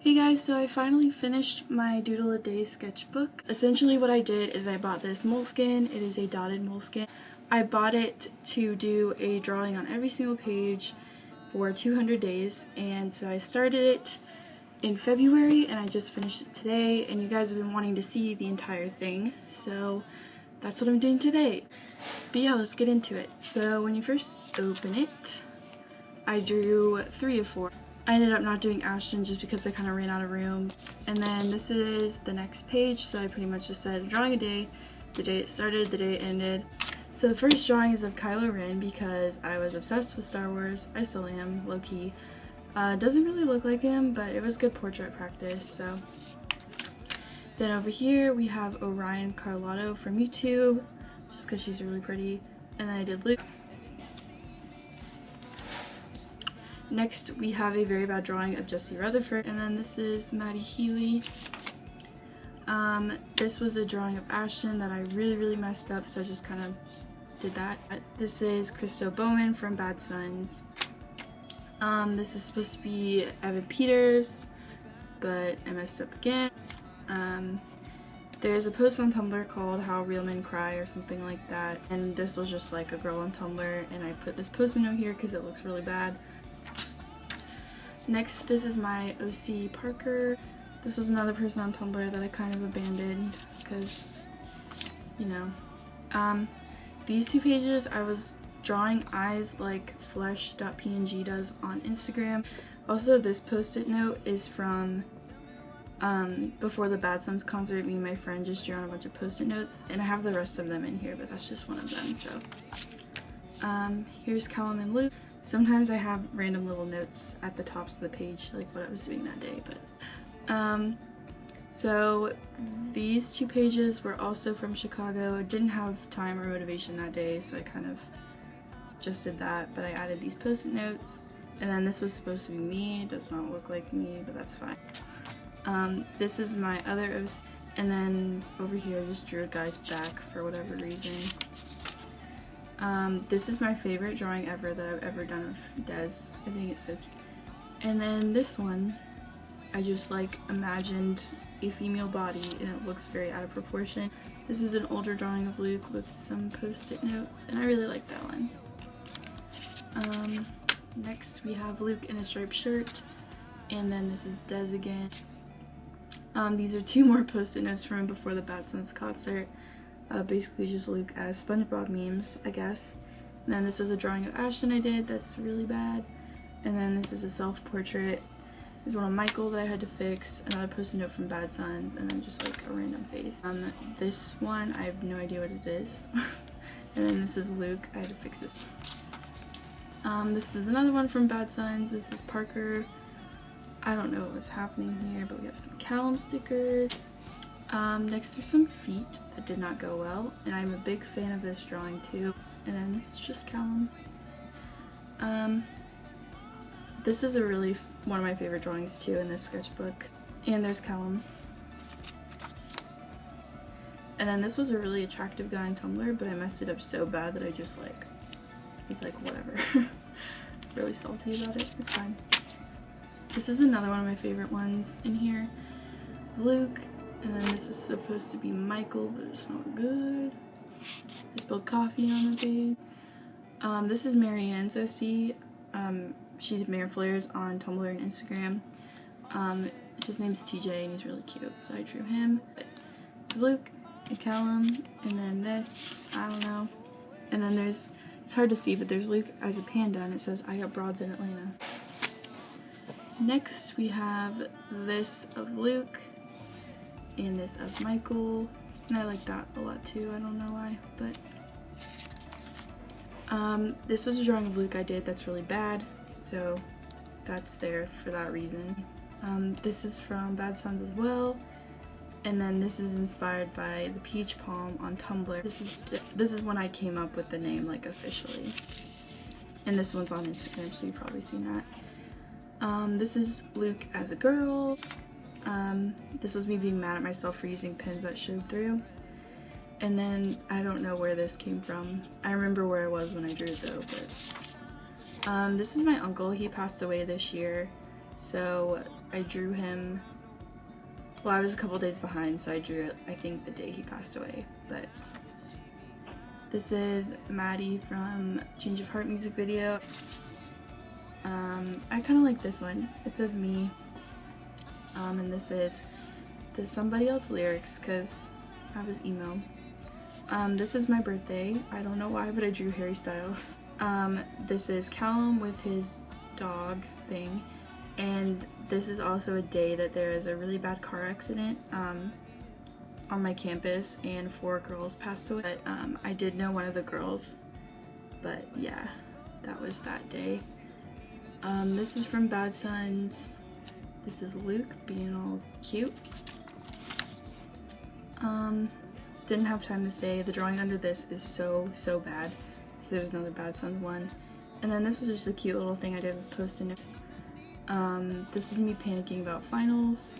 Hey guys, so I finally finished my Doodle a Day sketchbook. Essentially what I did is I bought this moleskin. It is a dotted moleskin. I bought it to do a drawing on every single page for 200 days, and so I started it in February and I just finished it today, and you guys have been wanting to see the entire thing, so that's what I'm doing today. But yeah, let's get into it. So when you first open it, I drew 3 of 4. I ended up not doing Ashton just because I kind of ran out of room. And then this is the next page, so I pretty much just said drawing a day, the day it started, the day it ended. So the first drawing is of Kylo Ren because I was obsessed with Star Wars. I still am, low-key. Doesn't really look like him, but it was good portrait practice, so. Then over here we have Orion Carlotto from YouTube, just because she's really pretty. And then I did Luke. Next, we have a very bad drawing of Jesse Rutherford, and then this is Maddie Healy. This was a drawing of Ashton that I really messed up, so I just kind of did that. This is Christo Bowman from Bad Sons. This is supposed to be Evan Peters, but I messed up again. There's a post on Tumblr called How Real Men Cry or something like that, and this was just like a girl on Tumblr, and I put this post-it note here because it looks really bad. Next, this is my OC Parker. This was another person on Tumblr that I kind of abandoned because, you know. These 2 pages I was drawing eyes like flesh.png does on Instagram. Also, this post-it note is from before the Bad Sons concert. Me and my friend just drew on a bunch of post-it notes, and I have the rest of them in here, but that's just one of them. So here's Callum and Luke. Sometimes I have random little notes at the tops of the page, like what I was doing that day, but so these 2 pages were also from Chicago. I didn't have time or motivation that day, so I kind of just did that, but I added these post-it notes, and then this was supposed to be me. It does not look like me, but that's fine. This is my other OC, and then over here I just drew a guy's back for whatever reason. This is my favorite drawing ever that I've ever done of Dez. I think it's so cute. And then this one, I just like imagined a female body and it looks very out of proportion. This is an older drawing of Luke with some post-it notes, and I really like that one. Next we have Luke in a striped shirt, and then this is Dez again. These are 2 more post-it notes from before the Bad Sons concert. Basically just Luke as SpongeBob memes, I guess. And then this was a drawing of Ashton I did that's really bad. And then this is a self-portrait. There's one of Michael that I had to fix, another post-it note from Bad Sons, and then just like a random face. This one, I have no idea what it is. And then this is Luke, I had to fix this. This is another one from Bad Sons. This is Parker. I don't know what's happening here, but we have some Callum stickers. Next there's some feet that did not go well, and I'm a big fan of this drawing too. And then this is just Callum. This is one of my favorite drawings too in this sketchbook. And there's Callum. And then this was a really attractive guy on Tumblr, but I messed it up so bad that I just like was like, whatever. Really salty about it. It's fine. This is another one of my favorite ones in here. Luke. And then this is supposed to be Michael, but it's not good. I spilled coffee on the page. This is Marianne's OC. She's Mare Flares on Tumblr and Instagram. His name's TJ and he's really cute, so I drew him. There's Luke and Callum, and then this, I don't know. And then it's hard to see, but there's Luke as a panda, and it says, "I got broads in Atlanta." Next we have this of Luke, and this of Michael, and I like that a lot too. I don't know why, but this was a drawing of Luke I did that's really bad, so that's there for that reason. This is from Bad Sons as well, and then this is inspired by the peach palm on Tumblr. This is when I came up with the name like officially, and this one's on Instagram, so you've probably seen that. This is Luke as a girl. This was me being mad at myself for using pins that showed through. And then I don't know where this came from. I remember where I was when I drew it though, but this is my uncle. He passed away this year, so I drew him, well, I was a couple days behind, so I drew it, I think, the day he passed away. But this is Maddie from Change of Heart music video. I kind of like this one. It's of me. And this is the Somebody Else lyrics, because I have his email. This is my birthday. I don't know why, but I drew Harry Styles. This is Callum with his dog thing. And this is also a day that there is a really bad car accident on my campus, and 4 girls passed away. But I did know one of the girls, but yeah, that was that day. This is from Bad Sons. This is Luke being all cute. Didn't have time this day. The drawing under this is so bad. So there's another Bad Sons one. And then this was just a cute little thing I did with Post-it. This is me panicking about finals.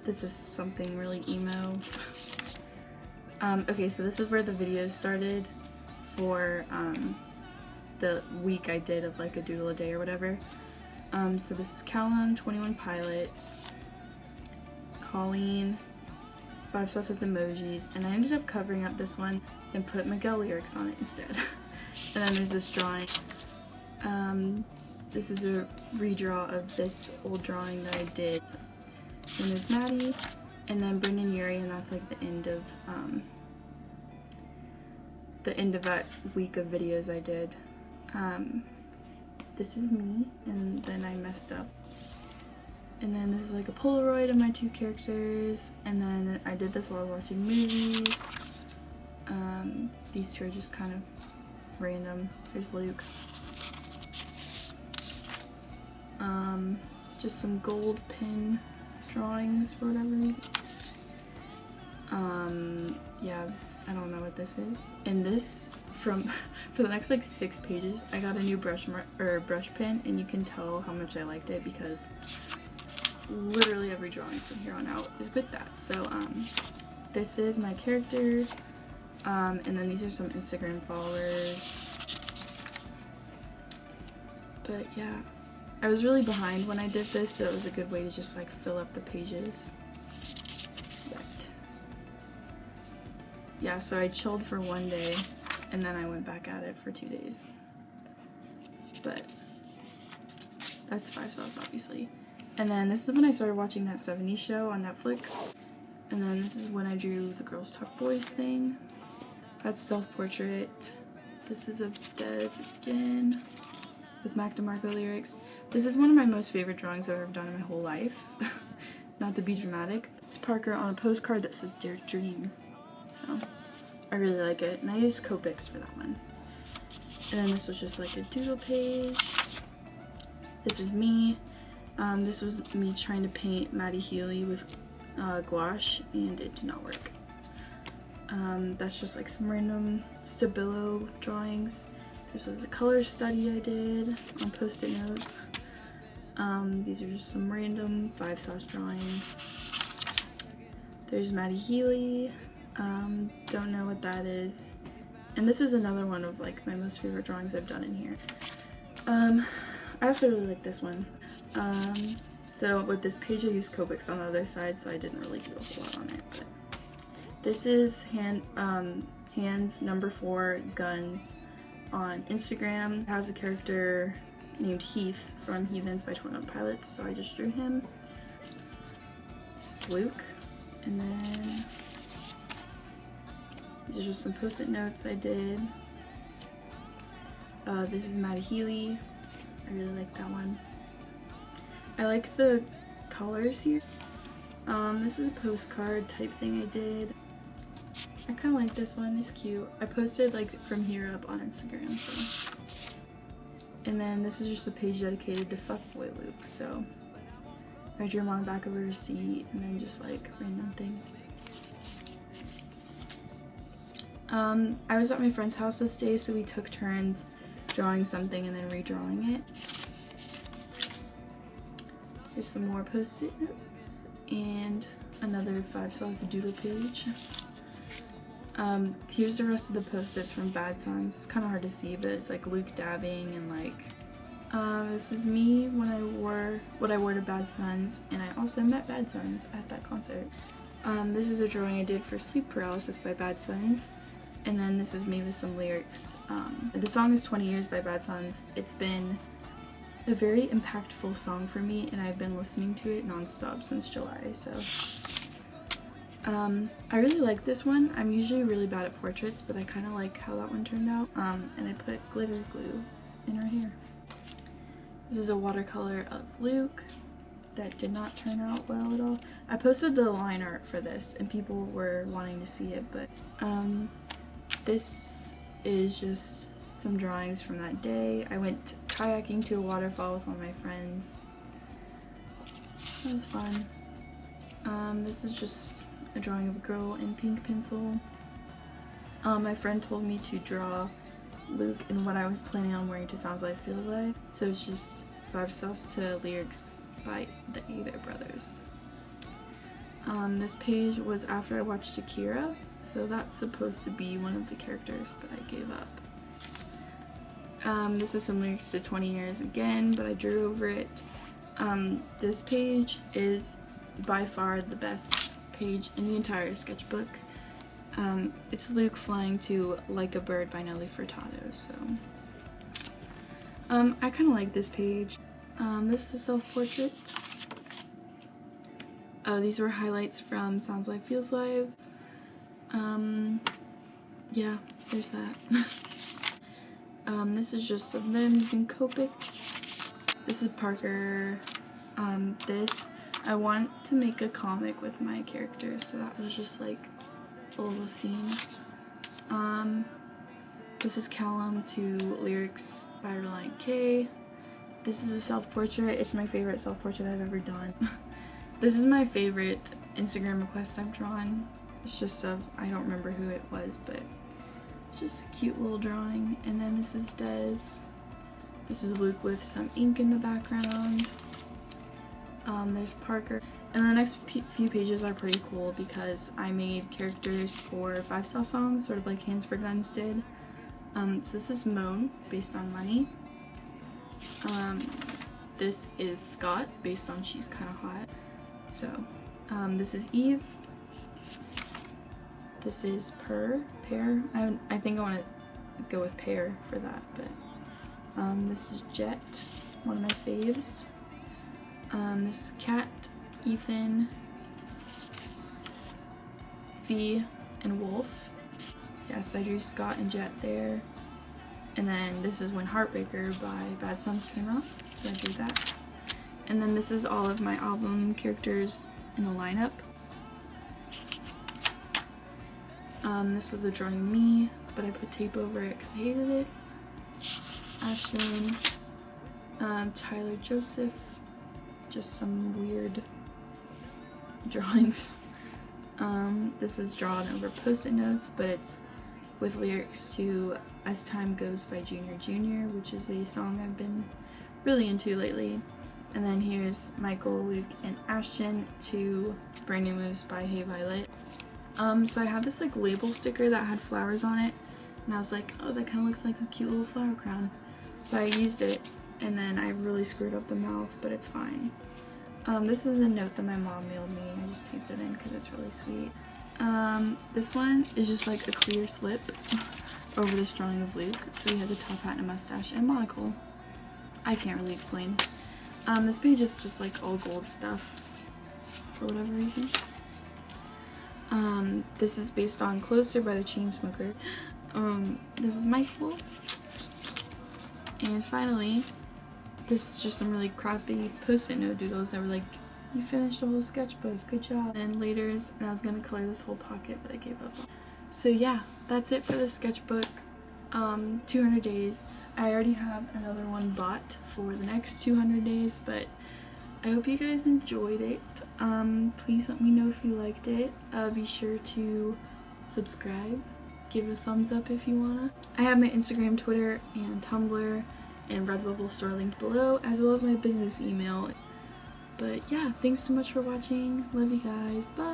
This is something really emo. Okay, so this is where the videos started for the week I did of like a doodle a day or whatever. So this is Callum, 21 Pilots, Colleen, 5 sauces emojis, and I ended up covering up this one and put Miguel lyrics on it instead. And then there's this drawing. This is a redraw of this old drawing that I did. And there's Maddie, and then Brendan Urie, and that's like the end of that week of videos I did. This is me, and then I messed up. And then this is like a Polaroid of my 2 characters, and then I did this while watching movies. These 2 are just kind of random. There's Luke. Just some gold pin drawings for whatever reason. Yeah, I don't know what this is. And this, for the next like 6 pages, I got a new brush pen, and you can tell how much I liked it because literally every drawing from here on out is with that. So this is my character, and then these are some Instagram followers. But yeah, I was really behind when I did this, so it was a good way to just like fill up the pages. But yeah, so I chilled for 1 day, and then I went back at it for 2 days. But that's 5 sauce, obviously. And then this is when I started watching that 70s show on Netflix. And then this is when I drew the Girls Talk Boys thing. That's self-portrait. This is of Des again with Mac DeMarco lyrics. This is one of my most favorite drawings I've ever done in my whole life. Not to be dramatic. It's Parker on a postcard that says Dare Dream. So I really like it. And I used Copics for that one. And then this was just like a doodle page. This is me. This was me trying to paint Maddie Healy with gouache, and it did not work. That's just like some random Stabilo drawings. This is a color study I did on Post-it notes. These are just some random 5 sauce drawings. There's Maddie Healy. Don't know what that is. And this is another one of like my most favorite drawings I've done in here. I also really like this one. So with this page I used Copics on the other side, so I didn't really do a whole lot on it. But this is Hands number 4 Guns on Instagram. It has a character named Heath from Heathens by 21 Pilots, so I just drew him. This is Luke, and then these are just some Post-it notes I did. This is Maddie Healy. I really like that one. I like the colors here. This is a postcard type thing I did. I kind of like this one. It's cute. I posted like from here up on Instagram. So. And then this is just a page dedicated to Fuckboy Luke. So I drew him on the back of a receipt, and then just like random things. I was at my friend's house this day, so we took turns drawing something and then redrawing it. There's some more Post-it notes and another 5 sauce doodle page. Here's the rest of the Post-its from Bad Sons. It's kind of hard to see, but it's like Luke dabbing and like This is me when I wore what I wore to Bad Sons, and I also met Bad Sons at that concert. This is a drawing I did for Sleep Paralysis by Bad Sons, and then this is me with some lyrics. The song is 20 Years by Bad Sons. It's been a very impactful song for me, and I've been listening to it nonstop since July, so. I really like this one. I'm usually really bad at portraits, but I kind of like how that one turned out. And I put glitter glue in her hair. This is a watercolor of Luke that did not turn out well at all. I posted the line art for this and people were wanting to see it, but this is just some drawings from that day. I went kayaking to a waterfall with one of my friends. That was fun. This is just a drawing of a girl in pink pencil. My friend told me to draw Luke in what I was planning on wearing to Sounds Like Feels Like, so it's just 5 cells to lyrics by the Either Brothers. This page was after I watched Akira, so that's supposed to be one of the characters, but I gave up. This is some lyrics to 20 Years again, but I drew over it. This page is by far the best page in the entire sketchbook. It's Luke flying to Like a Bird by Nelly Furtado, so I kind of like this page. This is a self-portrait. These were highlights from Sounds Like Feels Like. Yeah, there's that. This is just of them using Copics. This is Parker. I want to make a comic with my characters, so that was just like a little scene. This is Callum to lyrics by Reliant K. This is a self-portrait. It's my favorite self-portrait I've ever done. This is my favorite Instagram request I've drawn. It's just I don't remember who it was, but it's just a cute little drawing. And then this is Des. This is Luke with some ink in the background. There's Parker. And the next few pages are pretty cool because I made characters for 5 Cell songs, sort of like Hands for Guns did. So this is Moan, based on Money. This is Scott, based on She's Kinda Hot. So, this is Eve. This is Pear. I think I want to go with Pear for that, but this is Jet, one of my faves. This is Kat, Ethan, V, and Wolf. Yes, I drew Scott and Jet there. And then this is When Heartbreaker by Bad Sons came out, so I drew that. And then this is all of my album characters in a lineup. This was a drawing of me, but I put tape over it because I hated it. Ashton, Tyler Joseph, just some weird drawings. This is drawn over Post-it notes, but it's with lyrics to As Time Goes by Junior Jr., which is a song I've been really into lately. And then here's Michael, Luke, and Ashton to Brand New Moves by Hey Violet. So I had this like label sticker that had flowers on it, and I was like, oh, that kind of looks like a cute little flower crown. So I used it, and then I really screwed up the mouth, but it's fine. This is a note that my mom mailed me. I just taped it in because it's really sweet. This one is just like a clear slip over this drawing of Luke. So he has a top hat and a mustache and a monocle. I can't really explain. This page is just like all gold stuff for whatever reason. This is based on Closer by the Chainsmokers. This is Michael. And finally, this is just some really crappy Post-it note doodles that were like, you finished the whole sketchbook, good job. And laters, and I was gonna color this whole pocket, but I gave up. So yeah, that's it for the sketchbook. 200 days. I already have another one bought for the next 200 days, but I hope you guys enjoyed it. Please let me know if you liked it. Be sure to subscribe, give a thumbs up if you wanna. I have my Instagram, Twitter, and Tumblr, and Redbubble store linked below, as well as my business email. But yeah, thanks so much for watching. Love you guys. Bye!